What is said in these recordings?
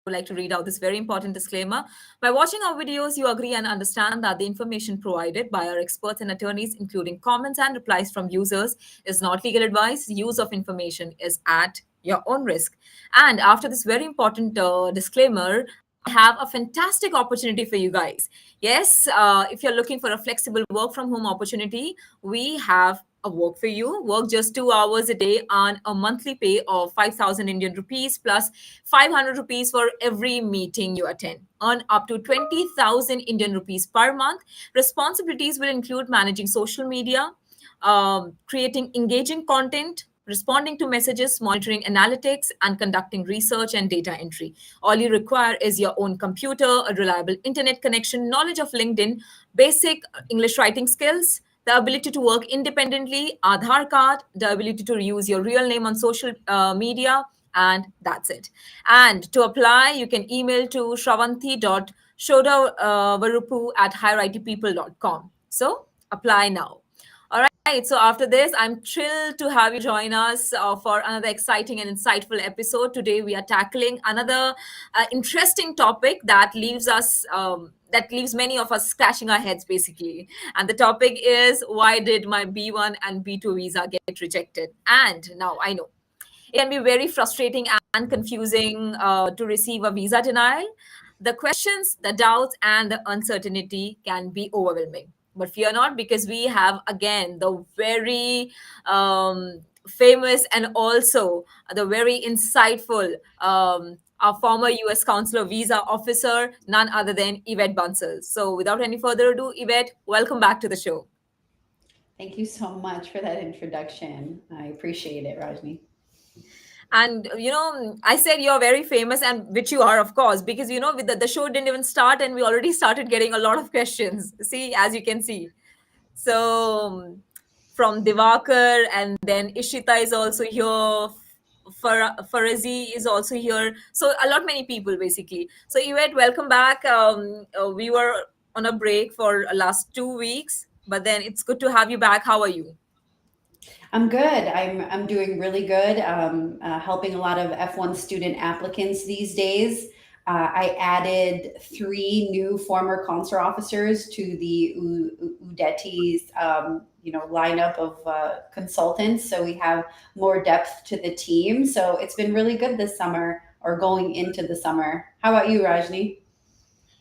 would like to read out this very important disclaimer. By watching our videos, you agree and understand that the information provided by our experts and attorneys, including comments and replies from users, is not legal advice. Use of information is at your own risk. And after this very important disclaimer, I have a fantastic opportunity for you guys. Yes, if you're looking for a flexible work from home opportunity, we have a work for you. Work just 2 hours a day on a monthly pay of 5,000 Indian rupees plus 500 rupees for every meeting you attend. Earn up to 20,000 Indian rupees per month. Responsibilities will include managing social media, creating engaging content, responding to messages, monitoring analytics, and conducting research and data entry. All you require is your own computer, a reliable internet connection, knowledge of LinkedIn, basic English writing skills, the ability to work independently, Aadhaar card, the ability to use your real name on social media, and that's it. And to apply, you can email to shravanti.shodavarupu@higheritpeople.com. So apply now. All right. So after this, I'm thrilled to have you join us for another exciting and insightful episode. Today, we are tackling another interesting topic that leaves many of us scratching our heads, basically. And the topic is, why did my B1 and B2 visa get rejected? And now I know it can be very frustrating and confusing to receive a visa denial. The questions, the doubts, and the uncertainty can be overwhelming. But fear not, because we have again the very famous and also the very insightful our former US consular visa officer, none other than Yvette Bansal. So without any further ado, Yvette, welcome back to the show. Thank you so much for that introduction. I appreciate it, Rajni. And I said you're very famous, and which you are, of course, because with the show didn't even start and we already started getting a lot of questions, see, as you can see. So from Divakar, and then Ishita is also here, Farazi is also here, so a lot many people basically. So Yvette, welcome back. We were on a break for last 2 weeks, but then it's good to have you back. How are you? I'm good. I'm doing really good. Helping a lot of F1 student applicants these days. I added three new former consular officers to the UDETI's lineup of consultants. So we have more depth to the team. So it's been really good this summer, or going into the summer. How about you, Rajni?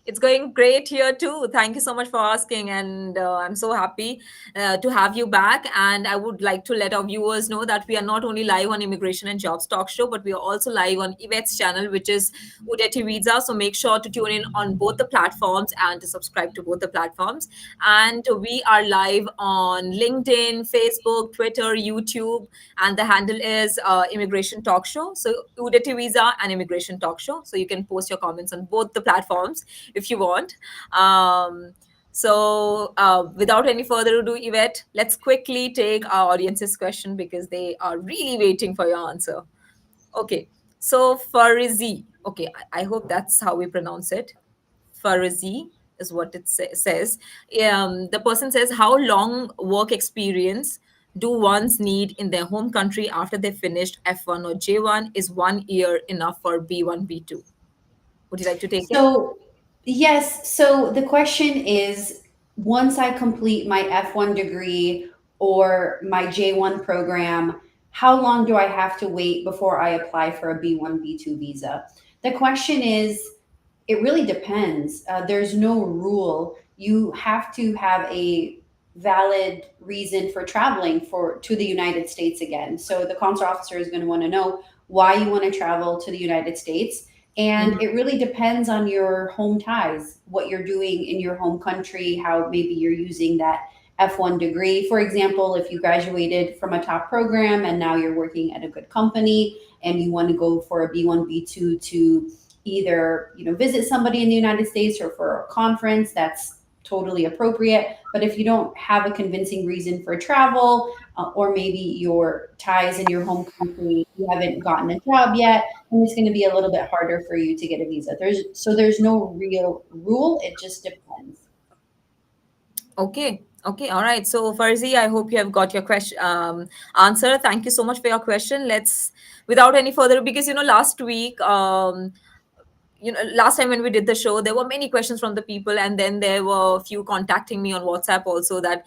It's going great here too. Thank you so much for asking, and I'm so happy to have you back. And I would like to let our viewers know that we are not only live on Immigration and Jobs Talk Show, but we are also live on Yvette's channel, which is UDETIVISA. So make sure to tune in on both the platforms and to subscribe to both the platforms. And we are live on LinkedIn, Facebook, Twitter, YouTube, and the handle is Immigration Talk Show. So UDETIVISA and Immigration Talk Show. So you can post your comments on both the platforms if you want. Without any further ado, Yvette, let's quickly take our audience's question because they are really waiting for your answer. Okay, so Farizi, okay, I hope that's how we pronounce it. Farizi is what it says. The person says, how long work experience do ones need in their home country after they finished F1 or J1? Is 1 year enough for B1, B2? Would you like to take it? So, yes. So the question is, once I complete my F1 degree or my J1 program, how long do I have to wait before I apply for a B1, B2 visa? The question is, it really depends. There's no rule. You have to have a valid reason for traveling to the United States again. So the consular officer is going to want to know why you want to travel to the United States. And it really depends on your home ties, what you're doing in your home country, how maybe you're using that F1 degree. For example, if you graduated from a top program and now you're working at a good company and you want to go for a B1, B2 to either visit somebody in the United States or for a conference, that's totally appropriate. But if you don't have a convincing reason for travel, or maybe your ties in your home country, you haven't gotten a job yet, and it's going to be a little bit harder for you to get a visa. There's no real rule. It just depends. Okay. Okay. All right. So, Farzi, I hope you have got your question answer. Thank you so much for your question. Let's, without any further, because last week last time when we did the show, there were many questions from the people, and then there were a few contacting me on WhatsApp also that,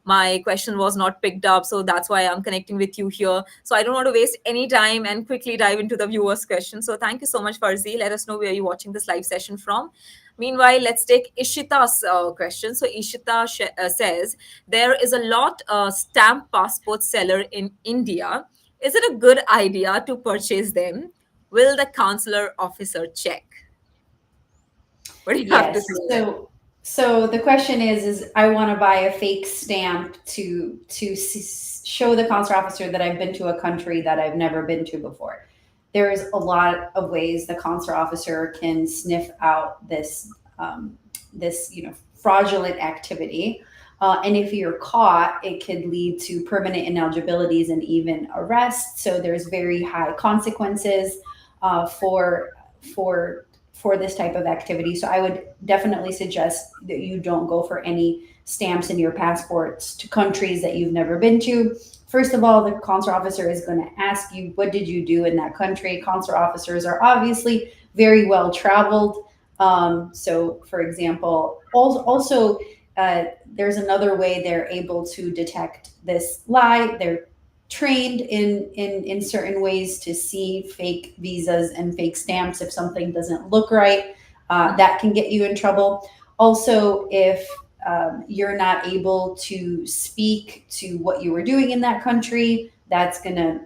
my question was not picked up. So that's why I'm connecting with you here. So I don't want to waste any time and quickly dive into the viewers' questions. So thank you so much, Farzi. Let us know where you're watching this live session from. Meanwhile, let's take Ishita's question. So Ishita says, there is a lot stamp passport seller in India. Is it a good idea to purchase them? Will the consular officer check? What do you have to Yes. say there? So the question is I want to buy a fake stamp to show the consular officer that I've been to a country that I've never been to before. There's a lot of ways the consular officer can sniff out this fraudulent activity. And if you're caught, it could lead to permanent ineligibilities and even arrest. So there's very high consequences for for this type of activity. So I would definitely suggest that you don't go for any stamps in your passports to countries that you've never been to. First of all, the consular officer is going to ask you, what did you do in that country? Consular officers are obviously very well traveled. So, for example, also there's another way they're able to detect this lie. They're trained in certain ways to see fake visas and fake stamps. If something doesn't look right, that can get you in trouble. Also, if you're not able to speak to what you were doing in that country, that's gonna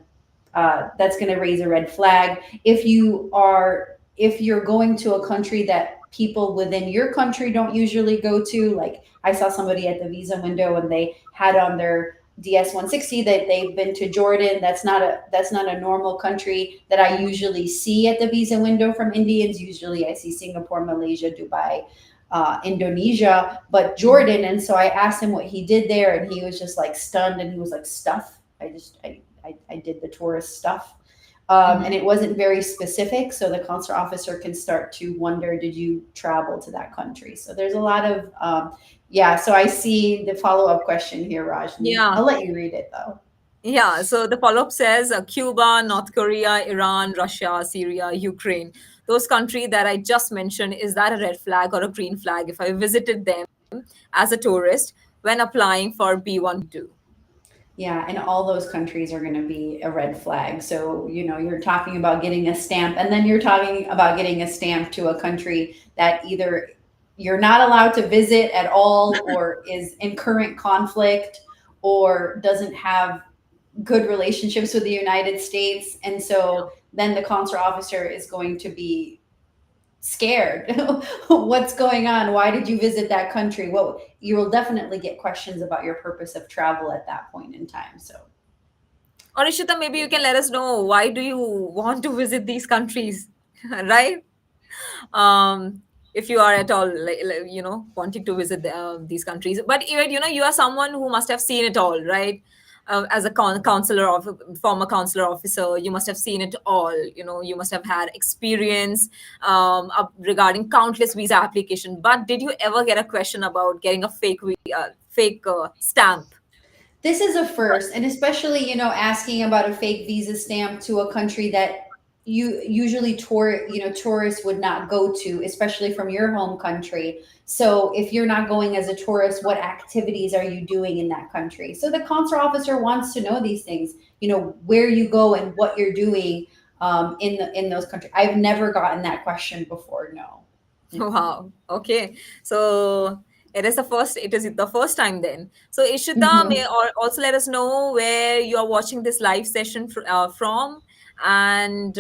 raise a red flag. If you're going to a country that people within your country don't usually go to, like I saw somebody at the visa window and they had on their DS-160 that they've been to Jordan. That's not a normal country that I usually see at the visa window from Indians. Usually I see Singapore, Malaysia, Dubai, Indonesia, but Jordan. And so I asked him what he did there, and he was just like stunned, and he was like, stuff. I did the tourist stuff. And it wasn't very specific. So the consular officer can start to wonder, did you travel to that country? So there's a lot of, so I see the follow-up question here, Rajni. Yeah. I'll let you read it though. Yeah, so the follow-up says Cuba, North Korea, Iran, Russia, Syria, Ukraine. Those countries that I just mentioned, is that a red flag or a green flag if I visited them as a tourist when applying for B1 B2? Yeah, and all those countries are going to be a red flag. So, you're talking about getting a stamp, and then you're talking about getting a stamp to a country that either you're not allowed to visit at all, or is in current conflict, or doesn't have good relationships with the United States. And so then the consular officer is going to be scared. What's going on? Why did you visit that country? Well, you will definitely get questions about your purpose of travel at that point in time. So, Or Ishita, maybe you can let us know, why do you want to visit these countries, right? If you are at all wanting to visit these countries, but even you are someone who must have seen it all, right? As a counselor of former counselor officer, you must have seen it all. You must have had experience regarding countless visa application. But did you ever get a question about getting a fake stamp? this is a first, and especially asking about a fake visa stamp to a country that you usually tourists would not go to, especially from your home country. So if you're not going as a tourist, what activities are you doing in that country? So the consular officer wants to know these things, where you go and what you're doing in those countries. I've never gotten that question before. No. Wow. Okay. So it is the first time then. So Ishita, Mhm. may also let us know where you are watching this live session from. And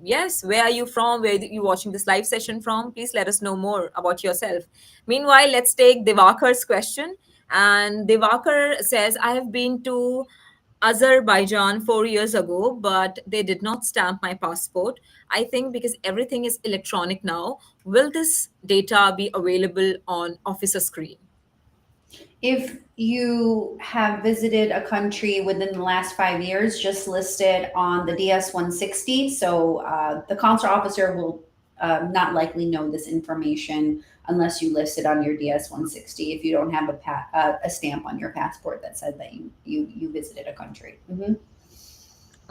yes, where are you from? Where are you watching this live session from? Please let us know more about yourself. Meanwhile, let's take Divakar's question. And Divakar says, I have been to Azerbaijan 4 years ago, but they did not stamp my passport. I think because everything is electronic now, will this data be available on officer screen? If you have visited a country within the last 5 years, just listed on the DS-160, so the consular officer will not likely know this information unless you list it on your DS-160. If you don't have a stamp on your passport that said that you visited a country. Mhm.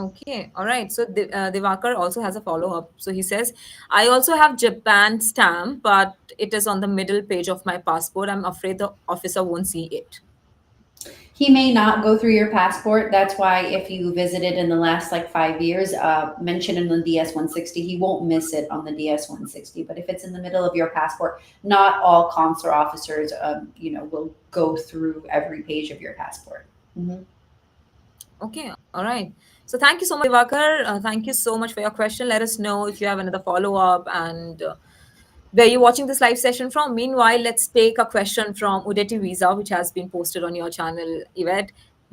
Okay, all right. So Divakar also has a follow up. So he says, I also have Japan stamp, but it is on the middle page of my passport. I'm afraid the officer won't see it. He may not go through your passport. That's why if you visited in the last like 5 years, mention in the DS 160, he won't miss it on the DS 160. But if it's in the middle of your passport, not all consular officers, will go through every page of your passport. Mhm. Okay, all right. So thank you so much, Divakar. Thank you so much for your question. Let us know if you have another follow up and where you're watching this live session from. Meanwhile, let's take a question from UDETIVISA, which has been posted on your channel, Yvette.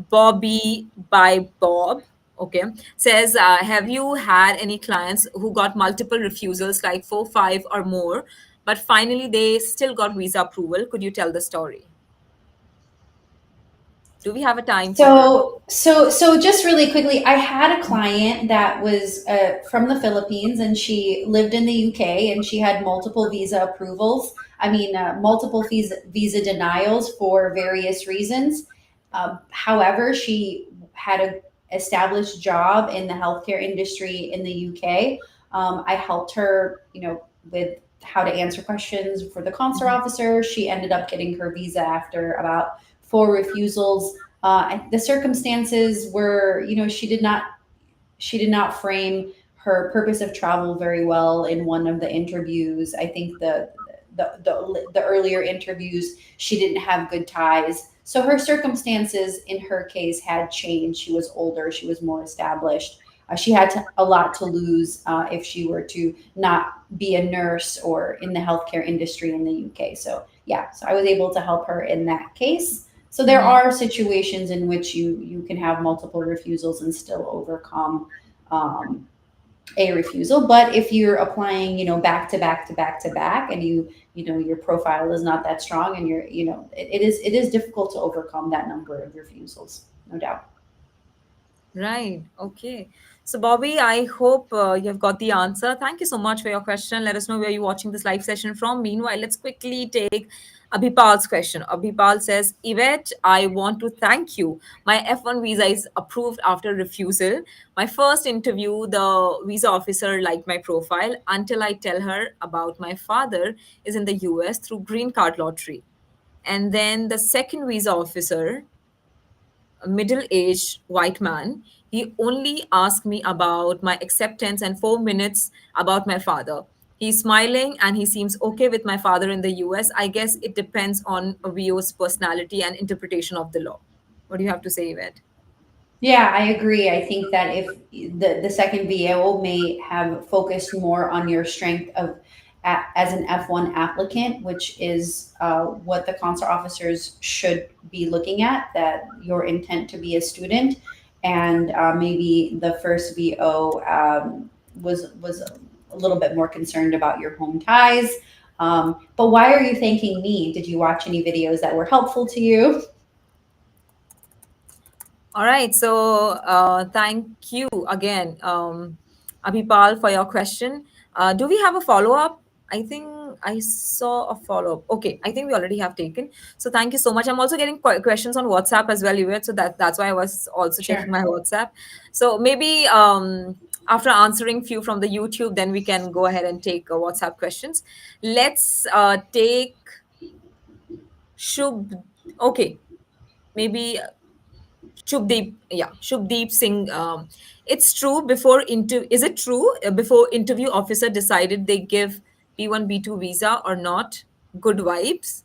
Bobby by Bob, okay, says, have you had any clients who got multiple refusals, like 4, 5, or more, but finally they still got visa approval? Could you tell the story? Do we have a time for? So just really quickly, I had a client that was from the Philippines, and she lived in the UK, and she had multiple visa approvals. I mean, multiple visa denials for various reasons. However, she had a established job in the healthcare industry in the UK. I helped her, with how to answer questions for the consular Mhm. officer. She ended up getting her visa after about 4 refusals. The circumstances were, she did not frame her purpose of travel very well in one of the interviews. I think the earlier interviews, she didn't have good ties. So her circumstances in her case had changed. She was older, she was more established. She had a lot to lose if she were to not be a nurse or in the healthcare industry in the UK. So yeah, so I was able to help her in that case. So there Mhm. are situations in which you can have multiple refusals and still overcome um, a refusal. But if you're applying, back to back to back to back, and your profile is not that strong, and it is difficult to overcome that number of refusals, no doubt. Right. Okay. So, Bobby, I hope you've got the answer. Thank you so much for your question. Let us know where you're watching this live session from. Meanwhile, let's quickly take Abhipal's question. Abhipal says, Yvette, I want to thank you. My F1 visa is approved after refusal. My first interview, the visa officer liked my profile until I tell her about my father is in the US through green card lottery. And then the second visa officer, a middle-aged white man, he only asked me about my acceptance and 4 minutes about my father. He's smiling and he seems okay with my father in the US. I guess it depends on a VO's personality and interpretation of the law. What do you have to say, Yvette? Yeah, I agree. I think that if the second VO may have focused more on your strength as an F1 applicant, which is what the consular officers should be looking at, that your intent to be a student, and maybe the first VO was a little bit more concerned about your home ties. But why are you thanking me? Did you watch any videos that were helpful to you? All right. So thank you again, Abhipal, for your question. Do we have a follow up? I think I saw a follow up. Okay, I think we already have taken. So thank you so much. I'm also getting questions on WhatsApp as well, Yvette. So that's why I was also checking Sure. my WhatsApp. So maybe after answering few from the YouTube, then we can go ahead and take WhatsApp questions. Let's take Shub. Okay, maybe Shubdeep, yeah, Shubdeep Singh. It's true. Is it true before interview officer decided they give B1 B2 visa or not? Good vibes.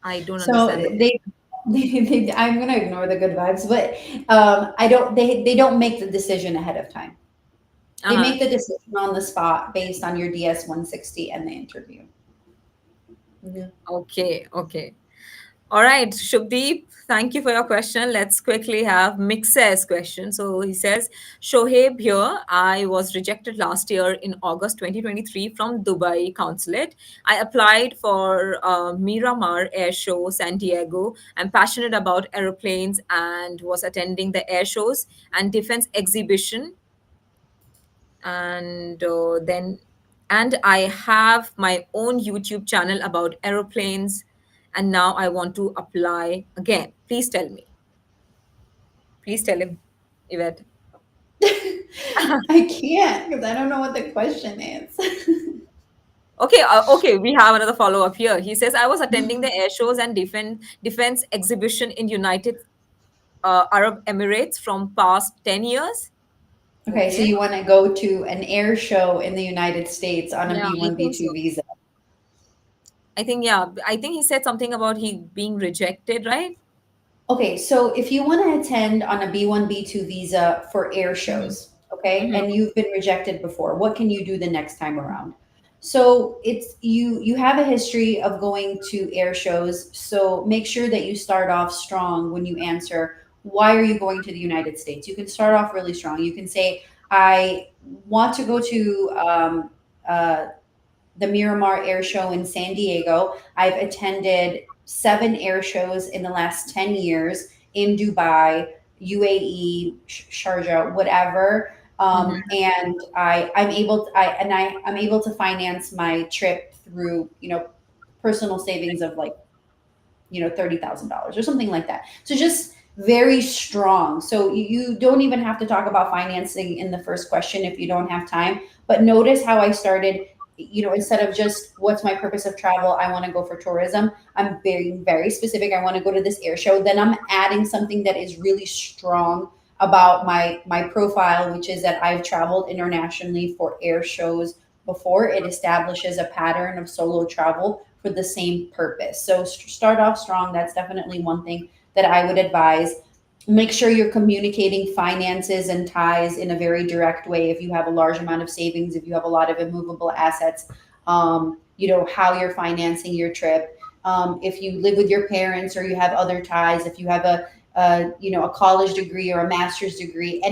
I don't So understand the they, question. I'm gonna ignore the good vibes, but I don't. They don't make the decision ahead of time. Uh They huh. make the decision on the spot based on your DS 160 and the interview. Mhm. Okay. Okay. All right, Shubdeep, thank you for your question. Let's quickly have Mix's question. So he says, Shoaib here. I was rejected last year in August 2023 from Dubai consulate. I applied for Miramar Air Show, San Diego. I'm passionate about aeroplanes and was attending the air shows and defense exhibition and then I have my own YouTube channel about aeroplanes, and now I want to apply again. Please tell me. Please tell him, Yvette. I can't because I don't know what the question is. Okay, okay, we have another follow up here. He says, I was attending the air shows and defense exhibition in United Arab Emirates from past 10 years. Okay, so Okay. you want to go to an air show in the United States on a Yeah, I B1, think B2 so. visa. I think, yeah, I think he said something about he being rejected, right? Okay, so if you want to attend on a B1, B2 visa for air Mm-hmm. shows, okay, Mm-hmm. and you've been rejected before, what can you do the next time around? So it's you have a history of going to air shows, so make sure that you start off strong when you answer why are you going to the United States? You can start off really strong. You can say, I want to go to uh, the Miramar Air Show in San Diego. I've attended 7 air shows in the last 10 years in Dubai, UAE, Sharjah, whatever. Mm-hmm. And I'm able to finance my trip through, personal savings of like, $30,000 or something like that. So just very strong. So you don't even have to talk about financing in the first question if you don't have time. But notice how I started, instead of just what's my purpose of travel, I want to go for tourism. I'm very, very specific. I want to go to this air show. Then I'm adding something that is really strong about my profile, which is that I've traveled internationally for air shows before. It establishes a pattern of solo travel for the same purpose. So start off strong. That's definitely one thing that I would advise. Make sure you're communicating finances and ties in a very direct way. If you have a large amount of savings, if you have a lot of immovable assets, how you're financing your trip. If you live with your parents or you have other ties, if you have a college degree or a master's degree,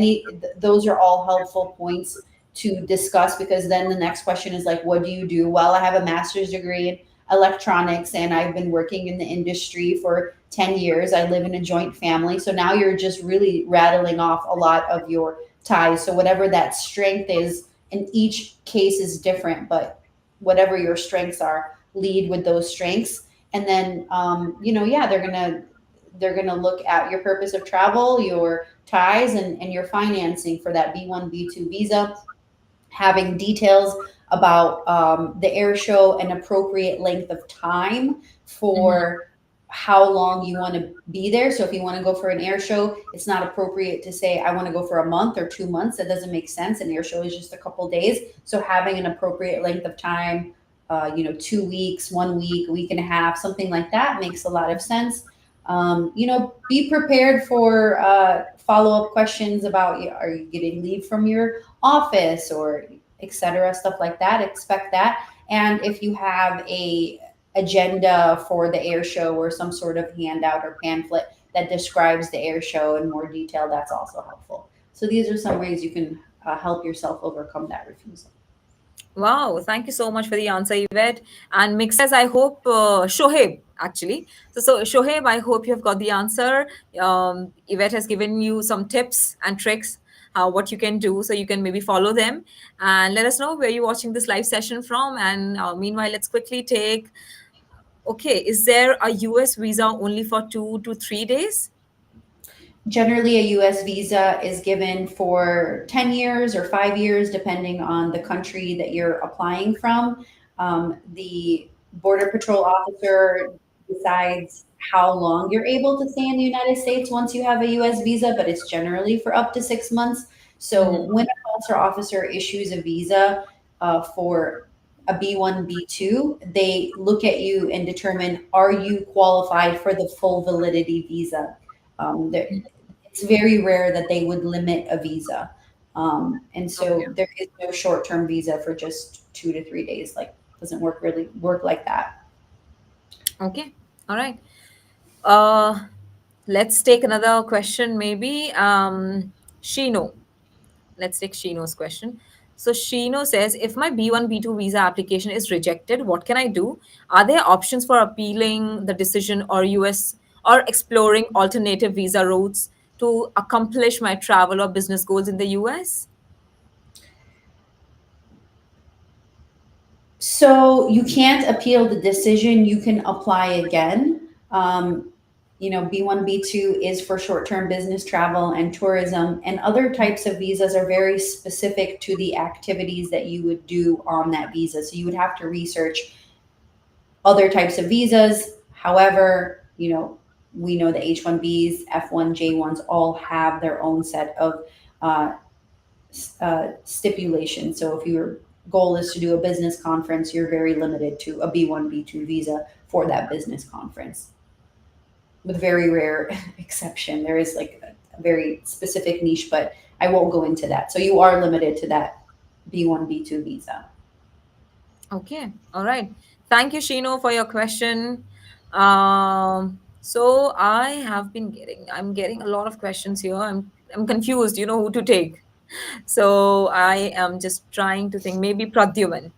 those are all helpful points to discuss, because then the next question is like, what do you do? Well, I have a master's degree in electronics and I've been working in the industry for 10 years. I live in a joint family. So now you're just really rattling off a lot of your ties. So whatever that strength is, and each case is different, but whatever your strengths are, lead with those strengths. And then, yeah, they're gonna look at your purpose of travel, your ties, and your financing for that B1, B2 visa, having details about the air show, an appropriate length of time Mm-hmm. for how long you want to be there. So if you want to go for an air show, it's not appropriate to say, I want to go for a month or 2 months. That doesn't make sense. An air show is just a couple days. So having an appropriate length of time, 2 weeks, 1 week, a week and a half, something like that makes a lot of sense. Be prepared for follow up questions about, are you getting leave from your office or etc., stuff like that. Expect that. And if you have a agenda for the air show or some sort of handout or pamphlet that describes the air show in more detail, that's also helpful. So these are some ways you can help yourself overcome that refusal. Wow, thank you so much for the answer, Yvette. And Mix says, I hope, Shoaib, actually. So, Shoaib, I hope you have got the answer. Yvette has given you some tips and tricks, what you can do, so you can maybe follow them. And let us know where you're watching this live session from. And meanwhile, let's quickly take, okay, is there a US visa only for 2 to 3 days? Generally, a US visa is given for 10 years or 5 years, depending on the country that you're applying from. The Border Patrol officer decides how long you're able to stay in the United States once you have a US visa, but it's generally for up to 6 months. So Mm-hmm. when a consular officer issues a visa for a B1, B2, they look at you and determine, are you qualified for the full validity visa? It's very rare that they would limit a visa. And Okay. so there is no short-term visa for just 2 to 3 days. Like, doesn't work like that. Okay. All right. Uh, let's take another question, maybe. Shino. Let's take Shino's question. So Shino says, if my B1, B2 visa application is rejected, what can I do? Are there options for appealing the decision or US or exploring alternative visa routes to accomplish my travel or business goals in the US? So you can't appeal the decision. You can apply again. B1, B2 is for short-term business travel and tourism, and other types of visas are very specific to the activities that you would do on that visa. So you would have to research other types of visas. However, we know the H1Bs, F1, J1s all have their own set of stipulations. So if your goal is to do a business conference, you're very limited to a B1, B2 visa for that business conference. With very rare exception, there is like a very specific niche, but I won't go into that. So you are limited to that B1, B2 visa. Okay. All right. Thank you, Shino, for your question. So I'm getting a lot of questions here. I'm confused, who to take. So I am just trying to think, maybe Pradyuman.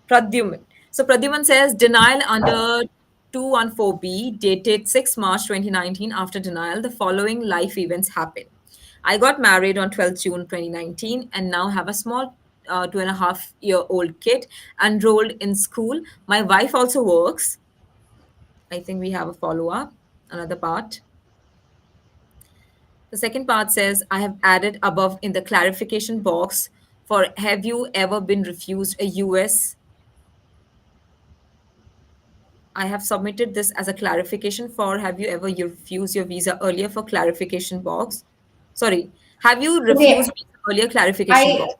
Pradyuman. So Pradyuman says denial under 214B dated 6 March 2019. After denial, the following life events happened. I got married on 12th June 2019 and now have a small 2.5-year-old kid enrolled in school. My wife also works. I think we have a follow up, another part. The second part says, I have added above in the clarification box for have you ever been refused a US? I have submitted this as a clarification for have you ever refused your visa earlier for clarification box? Sorry, have you refused Okay, visa earlier clarification I box?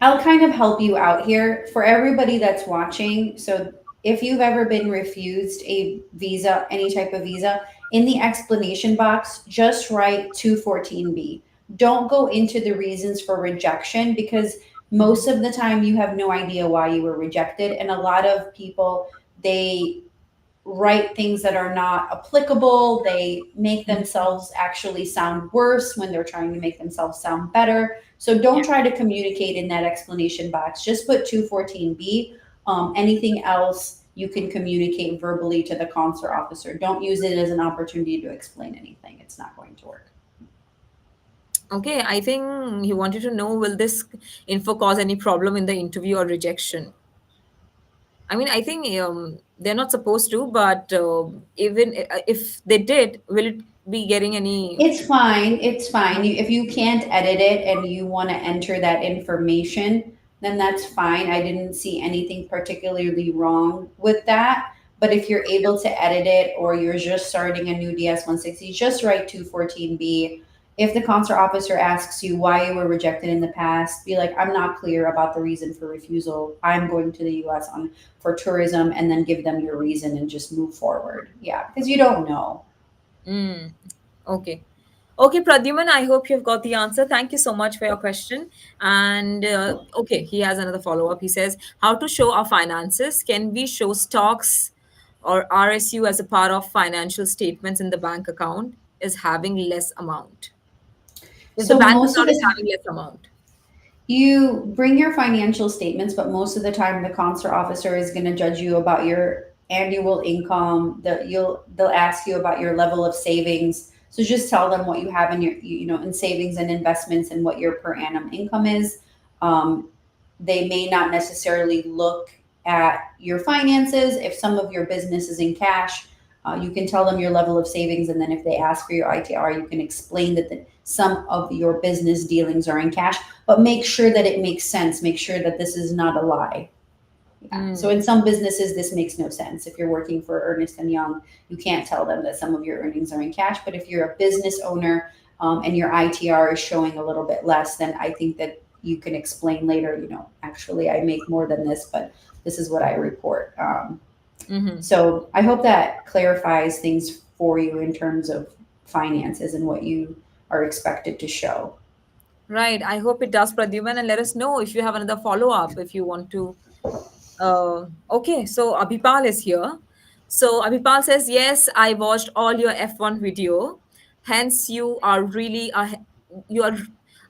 I'll kind of help you out here for everybody that's watching. So, if you've ever been refused a visa, any type of visa, in the explanation box, just write 214B. Don't go into the reasons for rejection because most of the time you have no idea why you were rejected. And a lot of people, they write things that are not applicable. They make themselves actually sound worse when they're trying to make themselves sound better. So don't try to communicate in that explanation box. Just put 214B. Anything else you can communicate verbally to the consular officer. Don't use it as an opportunity to explain anything. It's not going to work. Okay, I think he wanted to know will this info cause any problem in the interview or rejection? I mean, I think they're not supposed to, but even if they did, will it be getting any? It's fine. It's fine. If you can't edit it and you want to enter that information, then that's fine. I didn't see anything particularly wrong with that. But if you're able to edit it or you're just starting a new DS 160, just write 214B. If the consular officer asks you why you were rejected in the past, be like, I'm not clear about the reason for refusal. I'm going to the US for tourism, and then give them your reason and just move forward. Yeah, because you don't know. Mm, okay. Okay, Pradyuman, I hope you've got the answer. Thank you so much for your question. And okay, he has another follow up. He says, how to show our finances? Can we show stocks or RSU as a part of financial statements in the bank account? Is having less amount. If the So bank most of account is the having less amount. You bring your financial statements, but most of the time the consular officer is going to judge you about your annual income. They'll ask you about your level of savings. So just tell them what you have in your in savings and investments and what your per annum income is. They may not necessarily look at your finances. If some of your business is in cash, you can tell them your level of savings, and then if they ask for your ITR, you can explain that some of your business dealings are in cash, but make sure that it makes sense. Make sure that this is not a lie. Yeah. So in some businesses, this makes no sense. If you're working for Ernest and Young, you can't tell them that some of your earnings are in cash. But if you're a business owner and your ITR is showing a little bit less, then I think that you can explain later. Actually, I make more than this, but this is what I report. So I hope that clarifies things for you in terms of finances and what you are expected to show. Right. I hope it does, Pradyuman, and let us know if you have another follow up if you want to. Okay, so Abhipal is here. So Abhipal says, yes, I watched all your F1 video. Hence, you are really you are.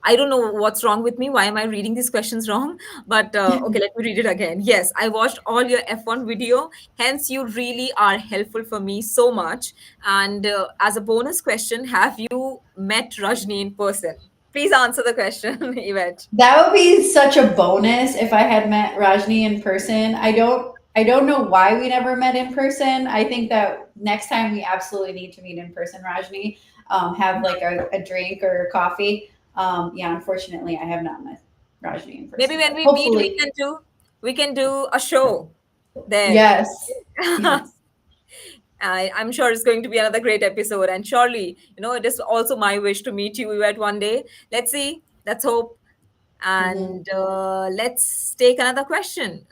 I don't know what's wrong with me. Why am I reading these questions wrong? But okay, let me read it again. Yes, I watched all your F1 video. Hence, you really are helpful for me so much. And as a bonus question, have you met Rajni in person? Please answer the question, Yvette. That would be such a bonus if I had met Rajni in person. I don't I don't know why we never met in person. I think that next time we absolutely need to meet in person, Rajni. Have like a drink or coffee. Yeah, unfortunately, I have not met Rajni in Maybe person, when but we meet, hopefully, we can do a show there. yes, yes. I'm sure it's going to be another great episode. And surely, it is also my wish to meet you at one day. Let's see. Let's hope. Hmm. And let's take another question.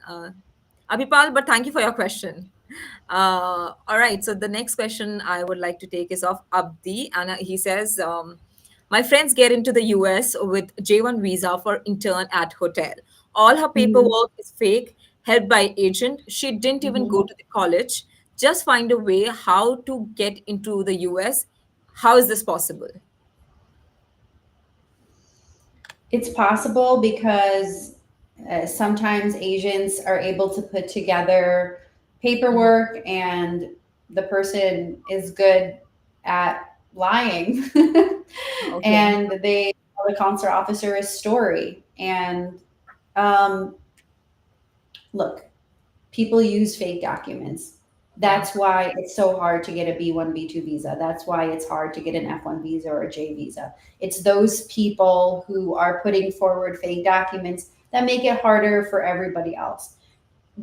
Abhipal, but thank you for your question. All right. So the next question I would like to take is of Abdi. And he says, my friends get into the US with J1 visa for intern at hotel. All her Hmm. paperwork is fake, helped by agent. She didn't even Hmm. go to the college. Just find a way how to get into the US. How is this possible? It's possible because sometimes agents are able to put together Mhm. paperwork and the person is good at lying. Okay. And they tell the consular officer a story. And um, look, people use fake documents. Yeah. That's why it's so hard to get a B1, B2 visa. That's why it's hard to get an F1 visa or a J visa. It's those people who are putting forward fake documents that make it harder for everybody else.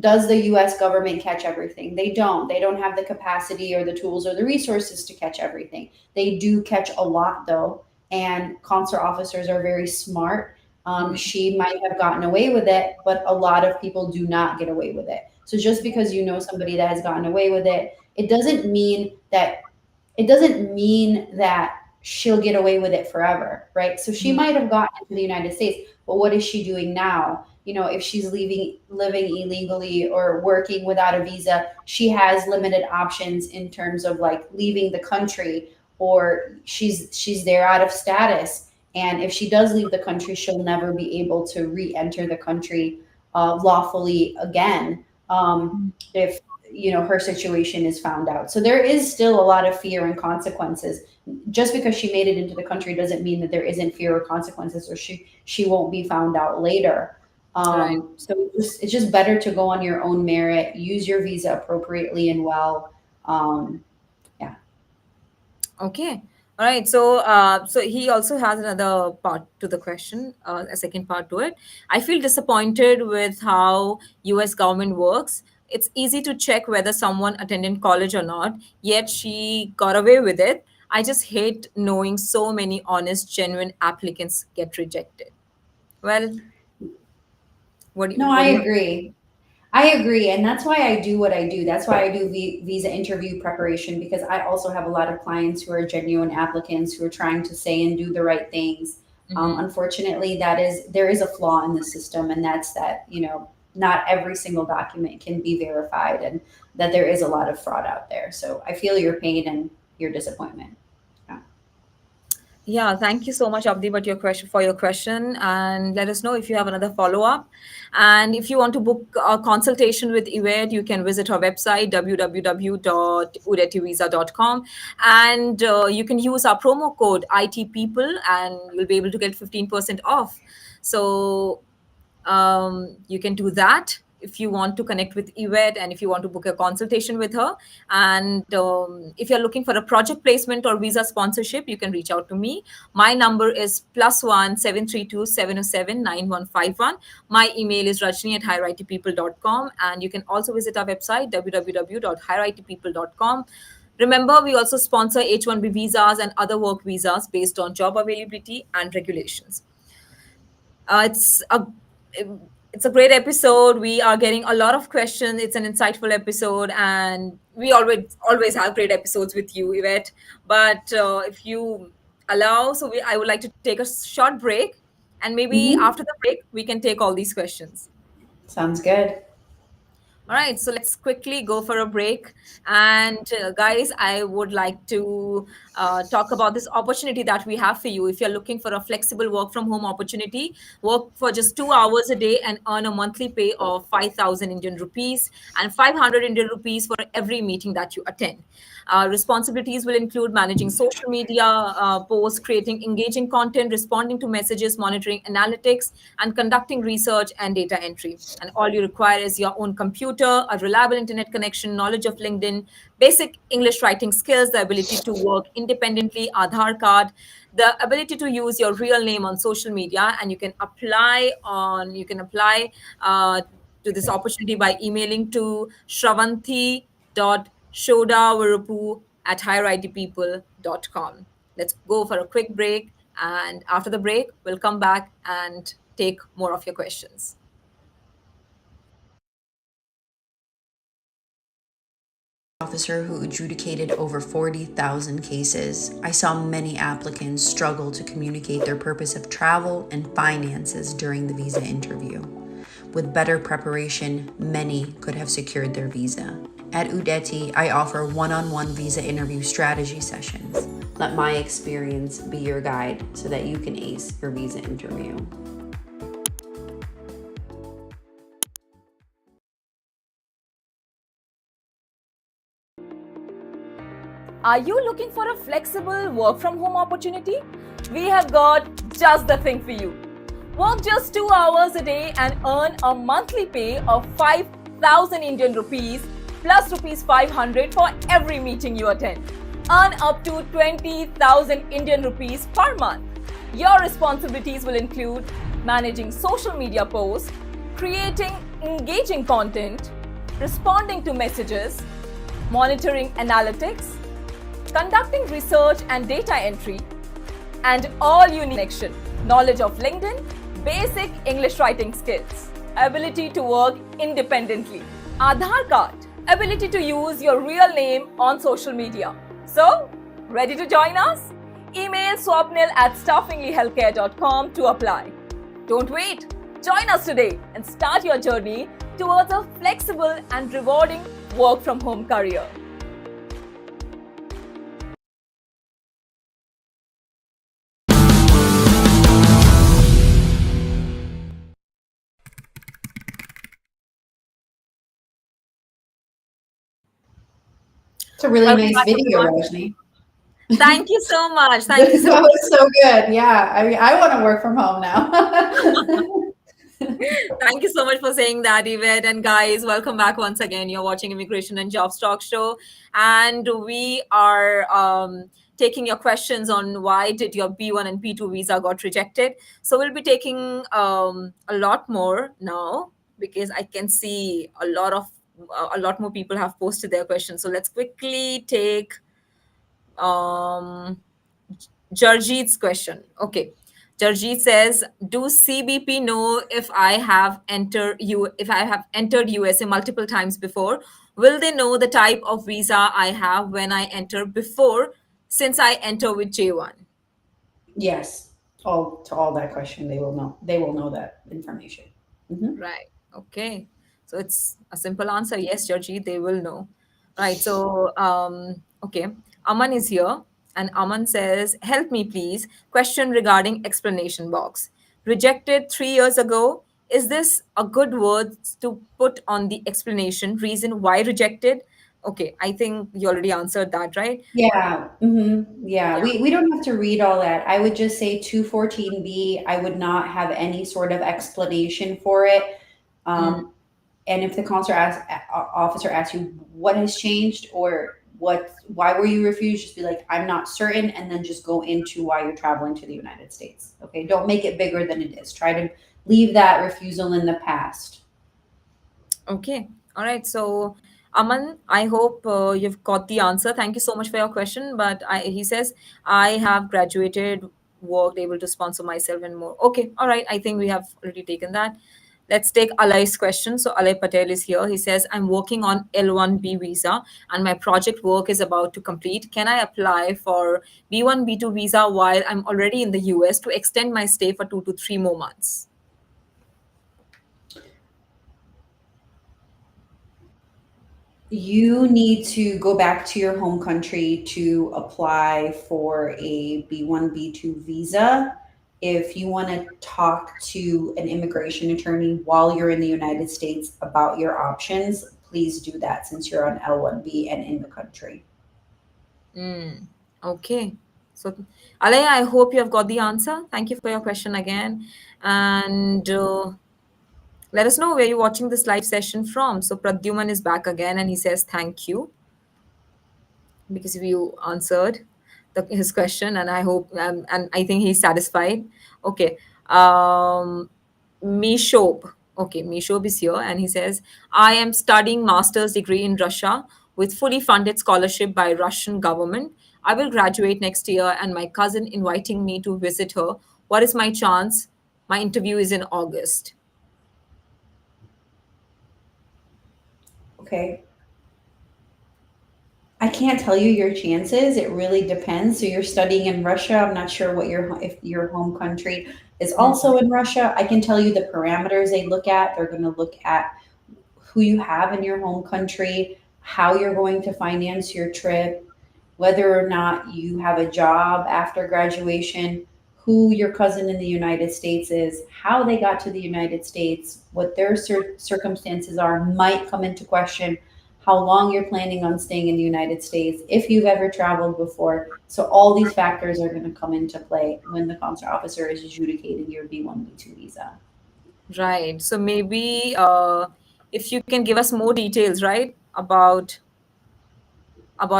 Does the US government catch everything? They don't. They don't have the capacity or the tools or the resources to catch everything. They do catch a lot though, and consular officers are very smart. Mhm. She might have gotten away with it, but a lot of people do not get away with it. So just because you know somebody that has gotten away with it, it doesn't mean that she'll get away with it forever, right? So she Mhm. might have gotten into the United States, but what is she doing now? If she's living illegally or working without a visa, she has limited options in terms of like leaving the country, or she's there out of status. And if she does leave the country, she'll never be able to re-enter the country lawfully again. If her situation is found out. So there is still a lot of fear and consequences. Just because she made it into the country doesn't mean that there isn't fear or consequences, or she won't be found out later. Right. So it's just better to go on your own merit, use your visa appropriately and well. Yeah. Okay. All right. So, so he also has another part to the question, a second part to it. I feel disappointed with how U.S. government works. It's easy to check whether someone attended college or not, yet she got away with it. I just hate knowing so many honest, genuine applicants get rejected. Well, No, what I do you? agree. I agree, and that's why I do what I do. That's why I do visa interview preparation, because I also have a lot of clients who are genuine applicants who are trying to say and do the right things. Mhm. Unfortunately, there is a flaw in the system, and that's that not every single document can be verified, and that there is a lot of fraud out there. So I feel your pain and your disappointment. Yeah. Yeah, thank you so much, Abdi, but your question, and let us know if you have another follow up. And if you want to book a consultation with Yvette, you can visit her website www.udetivisa.com, and you can use our promo code IT People, and you'll be able to get 15% off. So you can do that if you want to connect with Yvette and if you want to book a consultation with her. And if you're looking for a project placement or visa sponsorship, you can reach out to me. My number is +1 732 707 9151. My email is rajni@higherightpeople.com, and you can also visit our website www.higherightpeople.com. Remember, we also sponsor H1B visas and other work visas based on job availability and regulations. Uh, it's a it's a great episode. We are getting a lot of questions. It's an insightful episode, and we always have great episodes with you, Yvette. But if you allow, I would like to take a short break, and maybe Hmm. after the break, we can take all these questions. Sounds good. All right, so let's quickly go for a break. And guys, I would like to talk about this opportunity that we have for you. If you're looking for a flexible work from home opportunity, work for just 2 hours a day and earn a monthly pay of 5,000 Indian rupees and 500 Indian rupees for every meeting that you attend. Responsibilities will include managing social media posts, creating engaging content, responding to messages, monitoring analytics, and conducting research and data entry. And all you require is your own computer, a reliable internet connection, knowledge of LinkedIn, basic English writing skills, the ability to work independently, Aadhaar card, the ability to use your real name on social media, and you can apply to this opportunity by emailing to shravanti.shodavarupu@higheritpeople.com. Let's go for a quick break, and after the break, we'll come back and take more of your questions. Officer who adjudicated over 40,000 cases, I saw many applicants struggle to communicate their purpose of travel and finances during the visa interview. With better preparation, many could have secured their visa. At UDETI, I offer one-on-one visa interview strategy sessions. Let my experience be your guide so that you can ace your visa interview. Are you looking for a flexible work from home opportunity? We have got just the thing for you. Work just 2 hours a day and earn a monthly pay of 5,000 Indian rupees plus rupees 500 for every meeting you attend. Earn up to 20,000 Indian rupees per month. Your responsibilities will include managing social media posts, creating engaging content, responding to messages, monitoring analytics, conducting research and data entry, and all you need: connection, knowledge of LinkedIn, basic English writing skills, ability to work independently, Aadhaar card, ability to use your real name on social media. So, ready to join us? Email swapnil@staffinglyhealthcare.com to apply. Don't wait. Join us today and start your journey towards a flexible and rewarding work from home career. It's a really Welcome nice back, video, everyone. Rajni. Thank you so much. Thank you so That much. was so good. Yeah, I mean, I want to work from home now. Thank you so much for saying that, Yvette. And guys, welcome back once again. You're watching Immigration and Jobs Talk Show, and we are taking your questions on why did your B1 and B2 visa got rejected. So we'll be taking a lot more now because I can see a lot more people have posted their questions. So let's quickly take Jarjeet's question. Okay. Jarjeet says, "Do CBP know if I have entered USA multiple times before? Will they know the type of visa I have when I enter before, since I enter with J1?" Yes. To all that question, they will know. They will know that information. Mhm. Right. Okay. So it's a simple answer. Yes, Georgie, they will know. Right. So, okay. Aman is here, and Aman says, "Help me, please. Question regarding explanation box. Rejected 3 years ago. Is this a good word to put on the explanation? Reason why rejected?" Okay. I think you already answered that, right? Yeah. Yeah. Yeah. We don't have to read all that. I would just say 214B. I would not have any sort of explanation for it. Mm. And if the officer asks you what has changed or why were you refused, just be like, I'm not certain, and then just go into why you're traveling to the United States. Okay, don't make it bigger than it is. Try to leave that refusal in the past. Okay. All right. So, Aman, I hope you've got the answer. Thank you so much for your question. But he says, "I have graduated, worked, able to sponsor myself and more." Okay. All right. I think we have already taken that. Let's take Alay's question. So, Alay Patel is here. He says, "I'm working on L1B visa and my project work is about to complete. Can I apply for B1, B2 visa while I'm already in the US to extend my stay for 2 to 3 more months?" You need to go back to your home country to apply for a B1, B2 visa. If you want to talk to an immigration attorney while you're in the United States about your options, please do that since you're on L1B and in the country. Okay. So, Alaya, I hope you have got the answer. Thank you for your question again. And let us know where you're watching this live session from. So, Pradyuman is back again and he says thank you because you answered his question, and I hope and I think he's satisfied. Okay. Mishob. Okay, Mishob is here and he says, I am studying master's degree in Russia with fully funded scholarship by Russian government. I will graduate next year and my cousin inviting me to visit her. What is my chance? My interview is in August. Okay. I can't tell you your chances. It really depends. So you're studying in Russia. I'm not sure what if your home country is also in Russia. I can tell you the parameters they look at. They're going to look at who you have in your home country, how you're going to finance your trip, whether or not you have a job after graduation, who your cousin in the United States is, how they got to the United States, what their circumstances are might come into question, how long you're planning on staying in the United States, if you've ever traveled before. So all these factors are going to come into play when the consular officer is adjudicating your B1, B2 visa. Right. So maybe if you can give us more details, right, about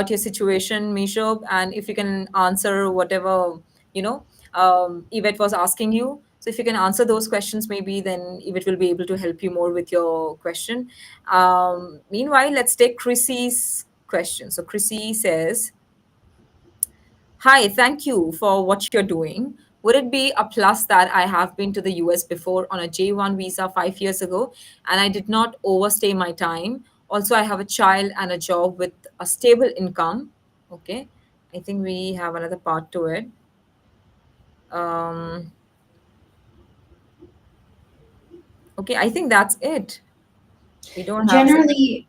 your situation, Mishob, and if you can answer whatever, Yvette was asking you. So if you can answer those questions, maybe then Yvette will be able to help you more with your question. Meanwhile, let's take Chrissy's question. So Chrissy says, hi, thank you for what you're doing. Would it be a plus that I have been to the US before on a J1 visa 5 years ago and I did not overstay my time? Also, I have a child and a job with a stable income. Okay. I think we have another part to it. Um, okay, I think that's it. We don't have. Generally,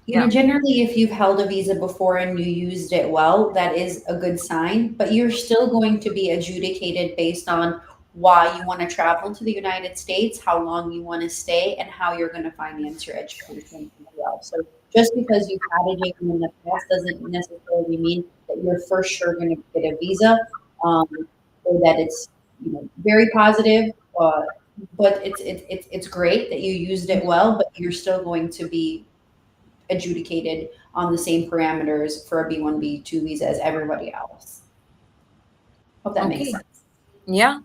Yeah. generally, if you've held a visa before and you used it well, that is a good sign, but you're still going to be adjudicated based on why you want to travel to the United States, how long you want to stay, and how you're going to finance your education as well. So just because you've had a J1 in the past doesn't necessarily mean that you're for sure going to get a visa, um, or that it's very positive. But it's great that you used it well, but you're still going to be adjudicated on the same parameters for a B1, B2 visa as everybody else. Hope that makes Okay. sense. Yeah.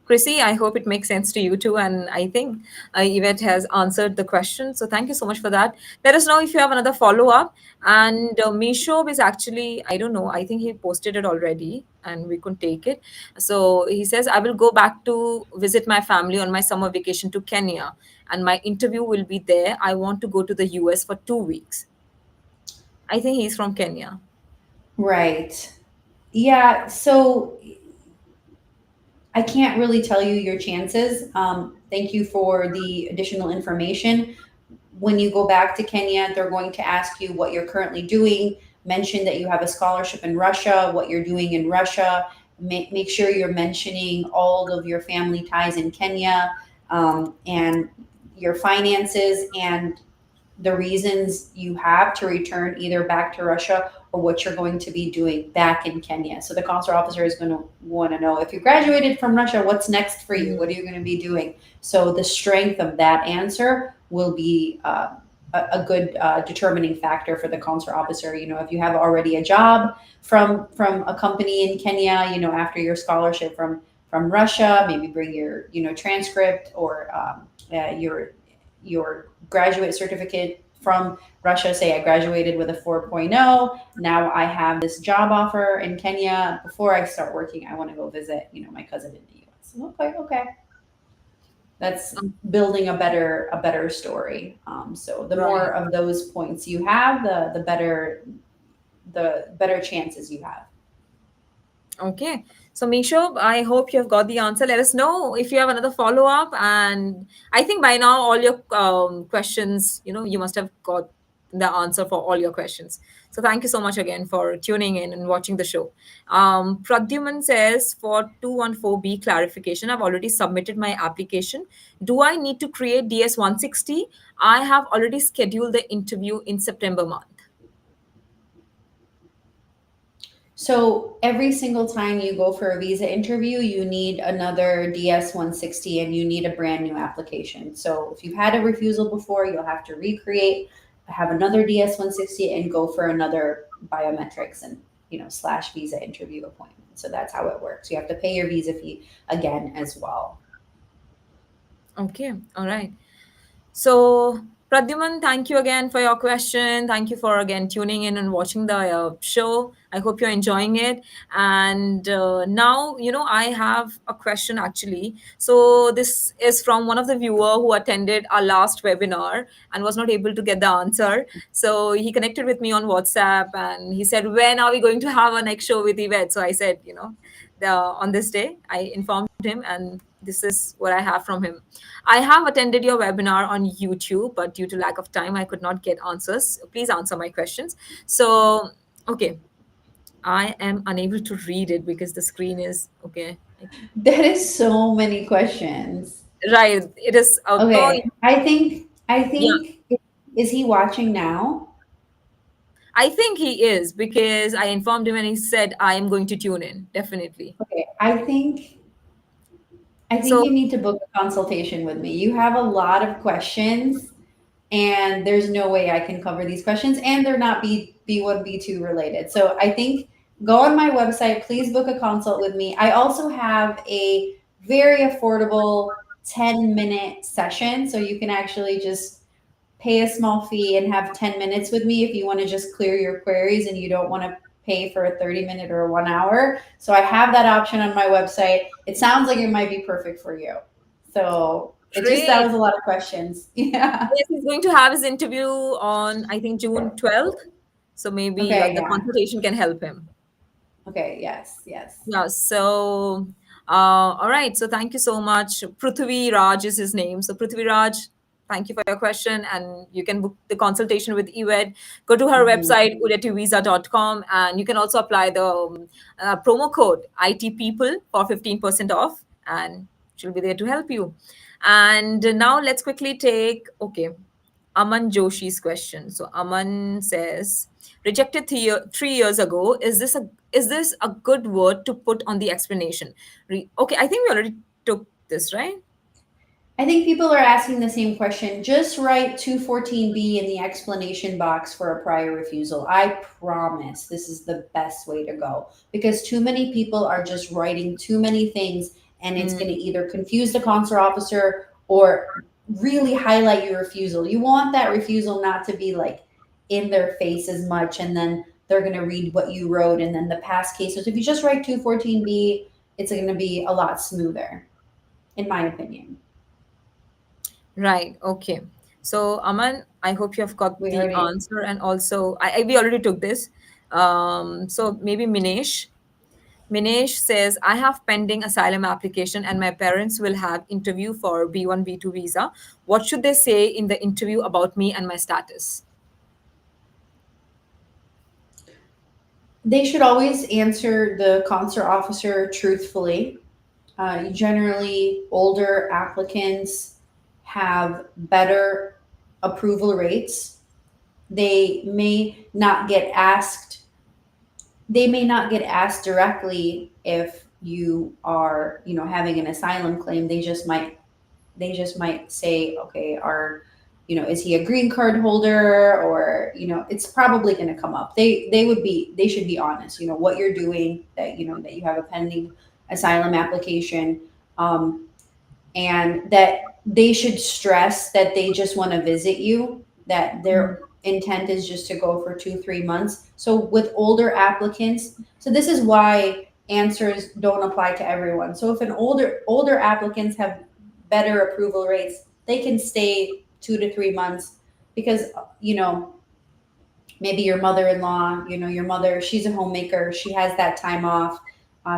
Chrissy, I hope it makes sense to you too. And I think Yvette has answered the question. So thank you so much for that. Let us know if you have another follow up. And Mishob is actually, I don't know, I think he posted it already and we couldn't take it. So he says, I will go back to visit my family on my summer vacation to Kenya. And my interview will be there. I want to go to the US for 2 weeks. I think he's from Kenya. Right. Yeah. So I can't really tell you your chances. Thank you for the additional information. When you go back to Kenya, they're going to ask you what you're currently doing. Mention that you have a scholarship in Russia, what you're doing in Russia. Make sure you're mentioning all of your family ties in Kenya, and your finances and the reasons you have to return either back to Russia or what you're going to be doing back in Kenya. So the consular officer is going to want to know, if you graduated from Russia, what's next for you? What are you going to be doing? So the strength of that answer will be a good determining factor for the consular officer. If you have already a job from a company in Kenya, after your scholarship from Russia, maybe bring your transcript or your graduate certificate from Russia. Say I graduated with a 4.0. Now I have this job offer in Kenya. Before I start working, I want to go visit, my cousin in the US. Okay. That's building a better story. So the more of those points you have, the better chances you have. Okay. So, Mishob, I hope you have got the answer. Let us know if you have another follow up. And I think by now, all your questions, you must have got the answer for all your questions. So thank you so much again for tuning in and watching the show. Pradyuman says, for 214B clarification, I've already submitted my application. Do I need to create DS 160? I have already scheduled the interview in September month. So every single time you go for a visa interview, you need another DS 160 and you need a brand new application. So if you've had a refusal before, you'll have to recreate, have another DS 160 and go for another biometrics and / visa interview appointment. So that's how it works. You have to pay your visa fee again as well. Okay, all right. So, Pradyuman, thank you again for your question. Thank you for again tuning in and watching the show. I hope you're enjoying it. And now, I have a question actually. So, this is from one of the viewer who attended our last webinar and was not able to get the answer. So, he connected with me on WhatsApp and he said, when are we going to have our next show with Yvette? So, I said, on this day, I informed him, and this is what I have from him. I have attended your webinar on YouTube, but due to lack of time, I could not get answers. Please answer my questions. So, okay. I am unable to read it because the screen is okay. That is so many questions. Right. It is. Okay. I think, Yeah. is he watching now? I think he is, because I informed him and he said, I am going to tune in. Definitely. Okay. I think So, you need to book a consultation with me. You have a lot of questions, and there's no way I can cover these questions, and they're not B1, B2 related. So I think go on my website, please book a consult with me. I also have a very affordable 10-minute session. So you can actually just pay a small fee and have 10 minutes with me if you want to just clear your queries and you don't want to pay for a 30-minute or a 1 hour. So I have that option on my website. It sounds like it might be perfect for you. So that was a lot of questions. Yeah. Yes, he's going to have his interview on, I think, June 12th. So maybe Okay, the yeah. consultation can help him. Okay, yes. Yeah, so, all right. So thank you so much. Prithvi Raj is his name. So Prithvi Raj, thank you for your question. And you can book the consultation with Yvette. Go to her website, UDETIVISA.com. And you can also apply the promo code IT people for 15% off. And she'll be there to help you. And now let's quickly take, Aman Joshi's question. So Aman says, rejected 3 years ago. Is this a good word to put on the explanation? Okay, I think we already took this, right? I think people are asking the same question. Just write 214B in the explanation box for a prior refusal. I promise this is the best way to go, because too many people are just writing too many things, and it's going to either confuse the consular officer or really highlight your refusal. You want that refusal not to be like in their face as much, and then they're going to read what you wrote and then the past cases. If you just write 214B, it's going to be a lot smoother, in my opinion. Right. Okay. So Aman, I hope you have got We the already- answer, and also we already took this. So maybe Minesh. Minesh says, I have pending asylum application and my parents will have interview for B1, B2 visa. What should they say in the interview about me and my status? They should always answer the consular officer truthfully. Generally, older applicants have better approval rates. They may not get asked directly if you are, having an asylum claim. They just might say, okay, is he a green card holder, or, it's probably going to come up. They should be honest, what you're doing, that you have a pending asylum application, and that they should stress that they just want to visit you, that their intent is just to go for 2-3 months. So with older applicants, so this is why answers don't apply to everyone. So if an older applicants have better approval rates, they can stay 2 to 3 months, because maybe your mother-in-law, your mother, she's a homemaker, she has that time off,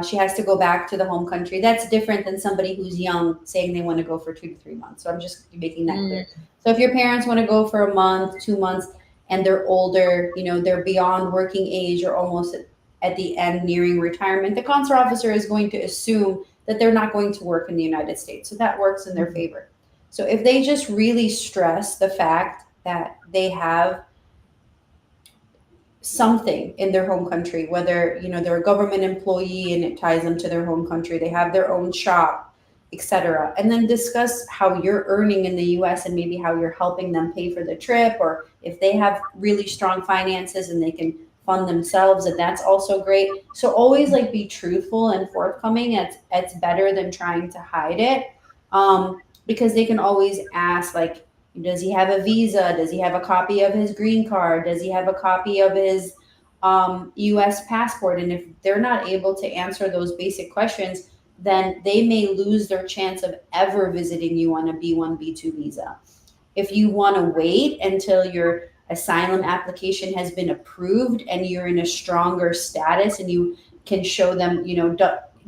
she has to go back to the home country. That's different than somebody who's young saying they want to go for 2 to 3 months. So I'm just making that clear. So if your parents want to go for a month, 2 months, and they're older, they're beyond working age or almost at the end nearing retirement, the consular officer is going to assume that they're not going to work in the United States. So that works in their favor. So if they just really stress the fact that they have something in their home country, whether they're a government employee and it ties them to their home country, they have their own shop, etc., and then discuss how you're earning in the US and maybe how you're helping them pay for the trip, or if they have really strong finances and they can fund themselves, and that's also great. So always be truthful and forthcoming. It's better than trying to hide it, because they can always ask, does he have a visa? Does he have a copy of his green card? Does he have a copy of his US passport? And if they're not able to answer those basic questions, then they may lose their chance of ever visiting you on a B1, B2 visa. If you want to wait until your asylum application has been approved and you're in a stronger status and you can show them,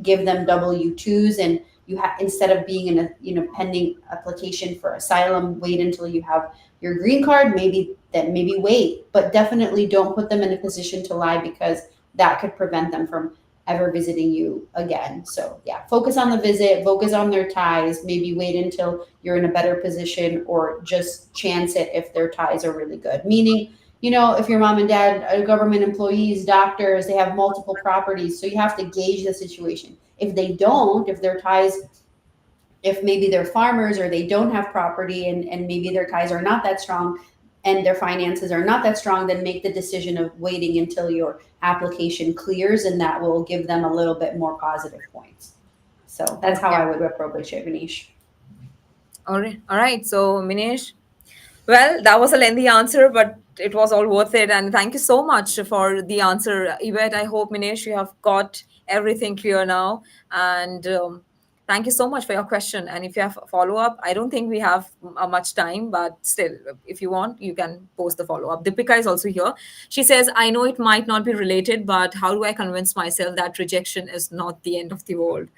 give them W-2s, and you have, instead of being in a pending application for asylum, wait until you have your green card, maybe wait, but definitely don't put them in a position to lie, because that could prevent them from ever visiting you again. So yeah, focus on the visit, focus on their ties, maybe wait until you're in a better position, or just chance it if their ties are really good. Meaning, if your mom and dad are government employees, doctors, they have multiple properties, so you have to gauge the situation. If they don't, if their ties, if maybe they're farmers or they don't have property and maybe their ties are not that strong and their finances are not that strong, then make the decision of waiting until your application clears, and that will give them a little bit more positive points. So that's how I would approach it, Manish. All right. So, Minesh, well, that was a lengthy answer, but it was all worth it. And thank you so much for the answer, Yvette. I hope, Minesh, you have got everything clear now. And thank you so much for your question. And if you have a follow-up, I don't think we have much time, but still, if you want, you can post the follow-up. Deepika is also here. She says, I know it might not be related, but how do I convince myself that rejection is not the end of the world?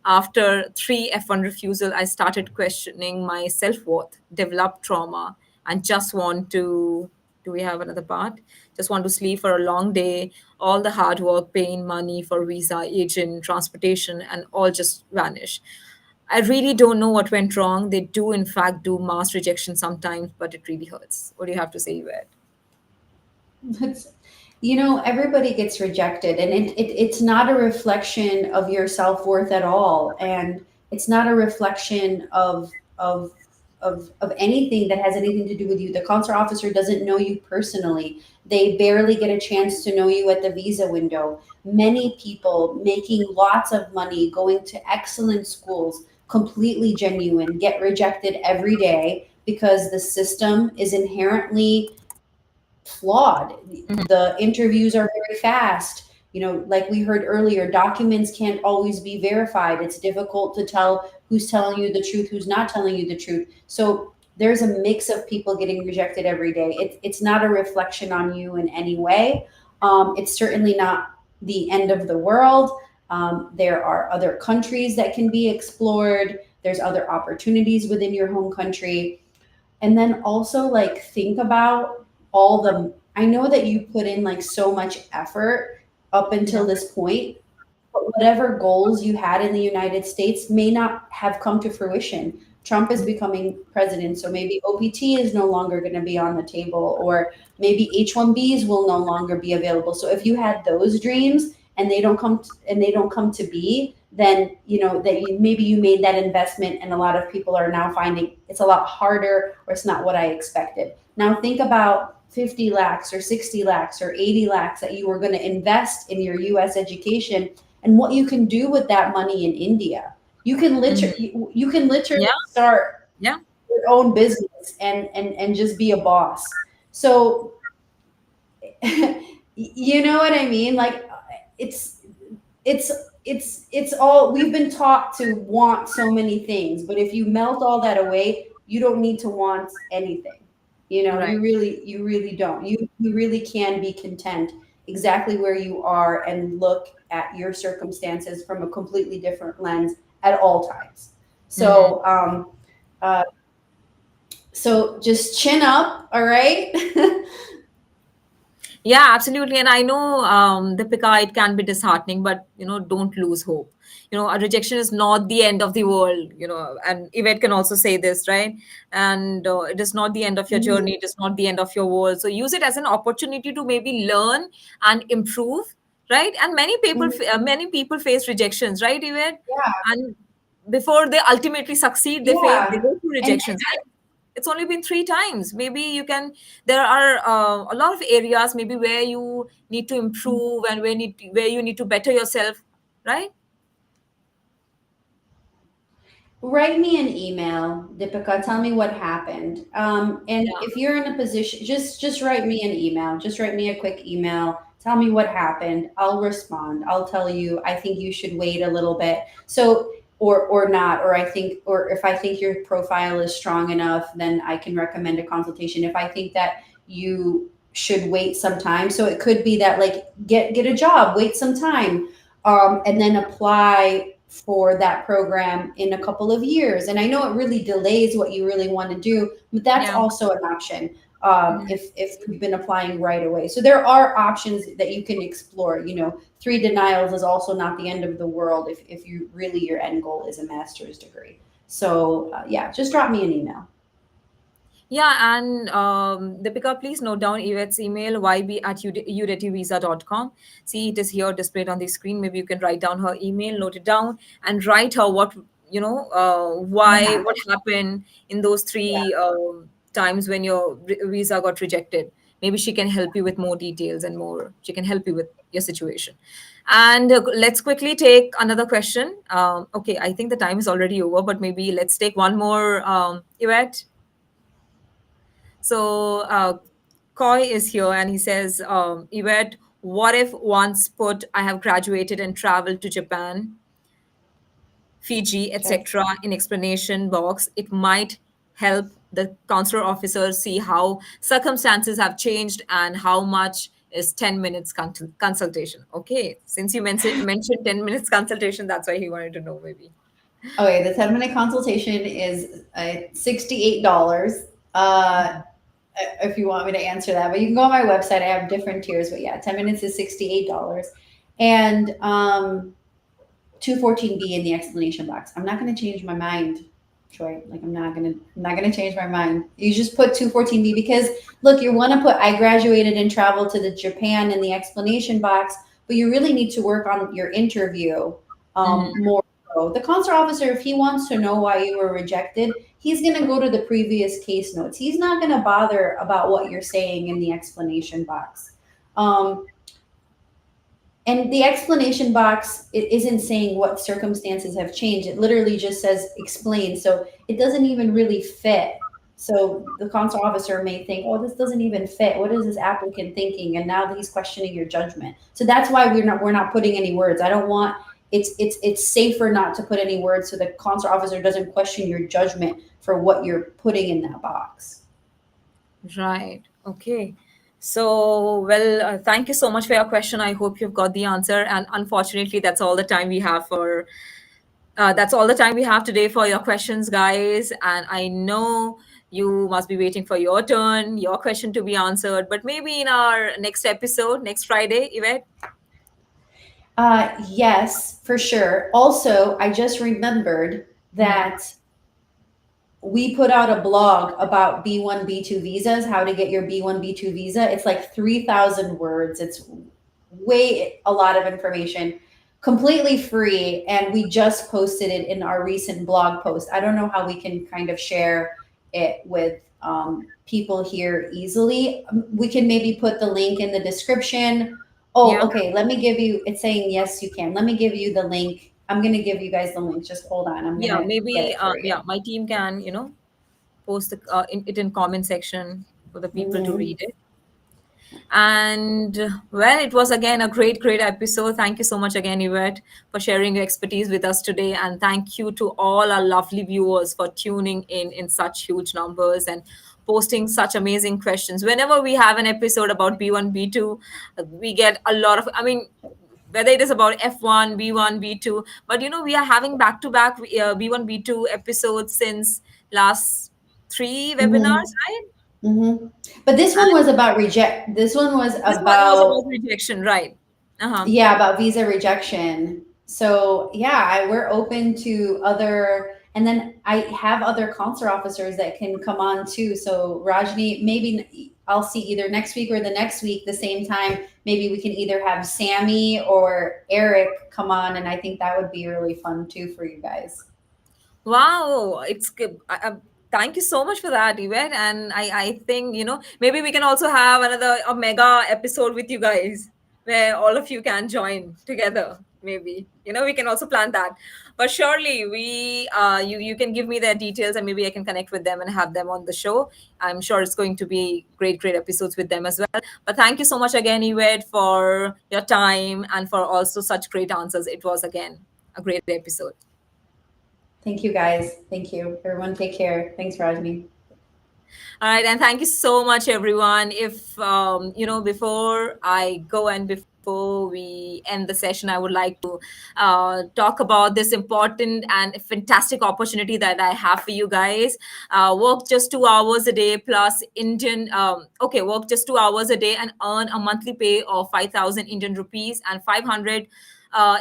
After 3 F1 refusal, I started questioning my self-worth, developed trauma, and just want to, do we have another part? Just want to sleep for a long day, all the hard work, pain, money for visa, agent, transportation, and all just vanish. I really don't know what went wrong. They do, in fact, do mass rejection sometimes, but it really hurts. What do you have to say, Yvette? Everybody gets rejected, and it's not a reflection of your self-worth at all. And it's not a reflection of anything that has anything to do with you. The consular officer doesn't know you personally. They barely get a chance to know you at the visa window. Many people making lots of money, going to excellent schools, completely genuine, get rejected every day because the system is inherently flawed. The interviews are very fast. Like we heard earlier, documents can't always be verified. It's difficult to tell who's telling you the truth, who's not telling you the truth. So there's a mix of people getting rejected every day. It's not a reflection on you in any way. It's certainly not the end of the world. There are other countries that can be explored. There's other opportunities within your home country. And then also think about I know that you put in so much effort up until this point, but whatever goals you had in the United States may not have come to fruition. Trump is becoming president, so maybe OPT is no longer going to be on the table, or maybe H-1Bs will no longer be available. So if you had those dreams and they don't come to be, then maybe you made that investment, and a lot of people are now finding it's a lot harder, or it's not what I expected. Now think about 50 lakhs or 60 lakhs or 80 lakhs that you were going to invest in your US education, and what you can do with that money in India. You can literally start your own business and just be a boss. So you know what I mean? It's all, we've been taught to want so many things, but if you melt all that away, you don't need to want anything. Right. You really don't. You really can be content exactly where you are and look at your circumstances from a completely different lens at all times. So, so just chin up, all right? Yeah, absolutely. And I know, Deepika, it can be disheartening, but don't lose hope. A rejection is not the end of the world. And Yvette can also say this, right? And it is not the end of your Mhm. journey. It is not the end of your world. So use it as an opportunity to maybe learn and improve, right? And Mhm. many people face rejections, right, Yvette? Yeah, And before they ultimately succeed, they yeah. go through And rejections. It's only been 3 times. Maybe there are a lot of areas maybe where you need to improve, and where you need to better yourself, right? write me an email, Deepika. Tell me what happened. And Yeah, if you're in a position, just write me an email. Just write me a quick email. Tell me what happened. I'll respond. I'll tell you. I think you should wait a little bit. So, or not. Or if I think your profile is strong enough, then I can recommend a consultation. If I think that you should wait some time, so it could be that like get a job, wait some time, and then apply for that program in a couple of years. And I know it really delays what you really want to do, but that's yeah. also an option Mhm. if you've been applying right away. So there are options that you can explore. 3 denials is also not the end of the world if you really your end goal is a master's degree. So yeah, just drop me an email. Yeah, and Deepika, please note down Yvette's email, yb@udetivisa.com. See, it is here displayed on the screen. Maybe you can write down her email, note it down, and write her What what happened? happened in those Yeah. 3 times when your visa got rejected. Maybe she can help you with more details and more. She can help you with your situation. And let's quickly take another question. Okay, I think the time is already over, but maybe let's take one more, Yvette. So Coy is here and he says, Yvette, what if once put I have graduated and traveled to Japan, Fiji, Okay. etc. in explanation box? It might help the consular officers see how circumstances have changed and how much is 10 minutes consultation. Okay, since you mentioned 10 minutes consultation, that's why he wanted to know maybe. Okay, the 10-minute consultation is $68. Uh, if you want me to answer that. But you can go on my website. I have different tiers, but yeah, 10 minutes is $68. And 214B in the explanation box. I'm not going to change my mind, Troy. Like I'm not gonna change my mind. You just put 214B because look, you want to put I graduated and traveled to the Japan in the explanation box, but you really need to work on your interview Mhm. more. So the consular officer, if he wants to know why you were rejected, he's going to go to the previous case notes. He's not going to bother about what you're saying in the explanation box. Um, and the explanation box, it isn't saying what circumstances have changed. It literally just says explain. So it doesn't even really fit. So the consular officer may think, oh, this doesn't even fit. What is this applicant thinking? And now he's questioning your judgment. So that's why we're not putting any words. I don't want it's safer not to put any words so the consular officer doesn't question your judgment for what you're putting in that box. Right. Okay. So, well, thank you so much for your question. I hope you've got the answer. And unfortunately, that's all the time we have today for your questions, guys. And I know you must be waiting for your turn, your question to be answered. But maybe in our next episode, next Friday, Yvette. Yes, for sure. Also, I just remembered Mhm. that we put out a blog about B1, B2 visas, how to get your B1, B2 visa. It's like 3,000 words. It's way a lot of information, completely free. And we just posted it in our recent blog post. I don't know how we can kind of share it with people here easily. We can maybe put the link in the description. Oh, Yeah. okay. Let me give you, it's saying yes, you can. Let me give you the link. I'm going to give you guys the link. Just hold on. I'm going Yeah. to get Maybe, it for you. yeah, my team can, post it in comment section for the people to Mhm. read it. And well, it was again a great episode. Thank you so much again, Yvette, for sharing your expertise with us today. And thank you to all our lovely viewers for tuning in such huge numbers and posting such amazing questions. Whenever we have an episode about B1, B2, we get a lot of, I mean, whether it is about F1, B1, B2, but we are having back to back B1, B2 episodes since last 3 webinars, Mhm. right? Mm-hmm. But this one was about This one was This one was about about rejection, right? Uh-huh. yeah, about visa rejection. So yeah, we're open to other, and then I have other consular officers that can come on too. So Rajni, maybe I'll see either next week or the next week, the same time. Maybe we can either have Sammy or Eric come on, and I think that would be really fun too for you guys. Wow, it's good. Thank you so much for that, Yvette. And I think, maybe we can also have a mega episode with you guys where all of you can join together. Maybe, we can also plan that. But surely you can give me their details and maybe I can connect with them and have them on the show. I'm sure it's going to be great, great episodes with them as well. But thank you so much again, Yvette, for your time and for also such great answers. It was again a great episode. Thank you guys. Thank you. Everyone take care. Thanks, Rajni. All right, and thank you so much, everyone. If before I go and before we end the session, I would like to talk about this important and fantastic opportunity that I have for you guys. Work just 2 hours a day plus work just 2 hours a day and earn a monthly pay of 5,000 Indian rupees and 500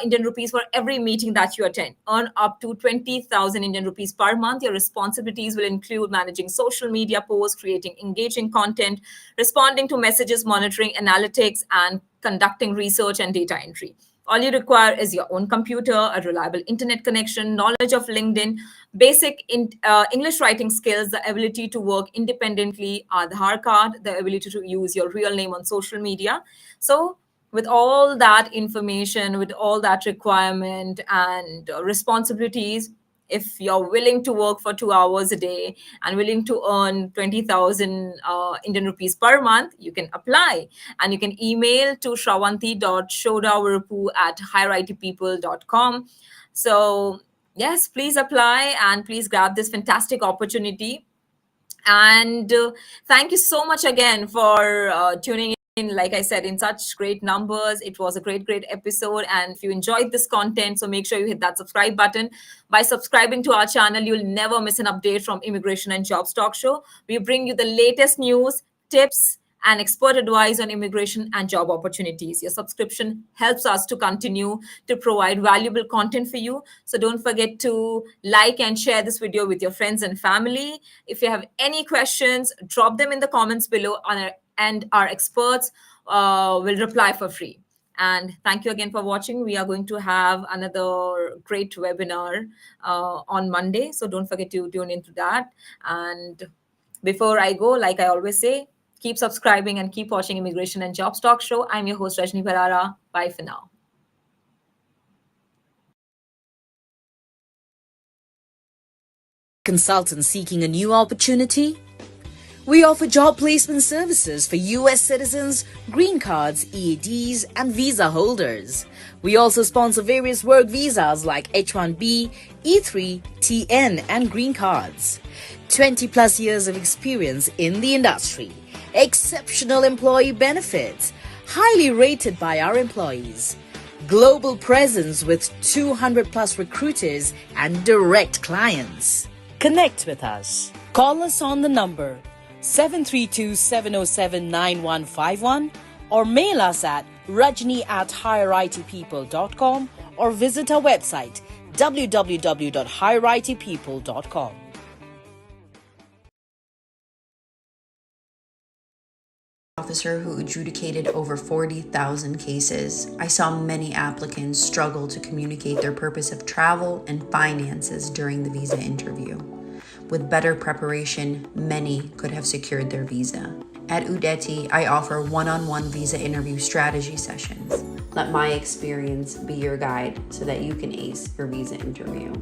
Indian rupees for every meeting that you attend. Earn up to 20,000 Indian rupees per month. Your responsibilities will include managing social media posts, creating engaging content, responding to messages, monitoring analytics, and conducting research and data entry. All you require is your own computer, a reliable internet connection, knowledge of LinkedIn, basic English writing skills, the ability to work independently, Aadhaar card, the ability to use your real name on social media. So with all that information, with all that requirement and responsibilities, if you're willing to work for 2 hours a day and willing to earn 20,000 Indian rupees per month, you can apply. And you can email to shravanti.shodavarupu@higheritpeople.com. So, yes, please apply and please grab this fantastic opportunity. And thank you so much again for tuning in. Like I said, in such great numbers. It was a great, great episode. And if you enjoyed this content, so make sure you hit that subscribe button. By subscribing to our channel, you'll never miss an update from Immigration and Jobs Talk Show. We bring you the latest news, tips, and expert advice on immigration and job opportunities. Your subscription helps us to continue to provide valuable content for you. So don't forget to like and share this video with your friends and family. If you have any questions, drop them in the comments below and our experts will reply for free. And thank you again for watching. We are going to have another great webinar on Monday. So don't forget to tune into that. And before I go, like I always say, keep subscribing and keep watching Immigration and Jobs Talk Show. I'm your host, Rajni Bharara. Bye for now. Consultant seeking a new opportunity? We offer job placement services for U.S. citizens, green cards, EADs, and visa holders. We also sponsor various work visas like H-1B, E3, TN, and green cards. 20 plus years of experience in the industry. Exceptional employee benefits. Highly rated by our employees. Global presence with 200 plus recruiters and direct clients. Connect with us. Call us on the number 732-707-9151 or mail us at rajni@higheritpeople.com or visit our website www.higheritpeople.com. Officer who adjudicated over 40,000 cases, I saw many applicants struggle to communicate their purpose of travel and finances during the visa interview. With better preparation, many could have secured their visa. At UDETI, I offer one-on-one visa interview strategy sessions. Let my experience be your guide so that you can ace your visa interview.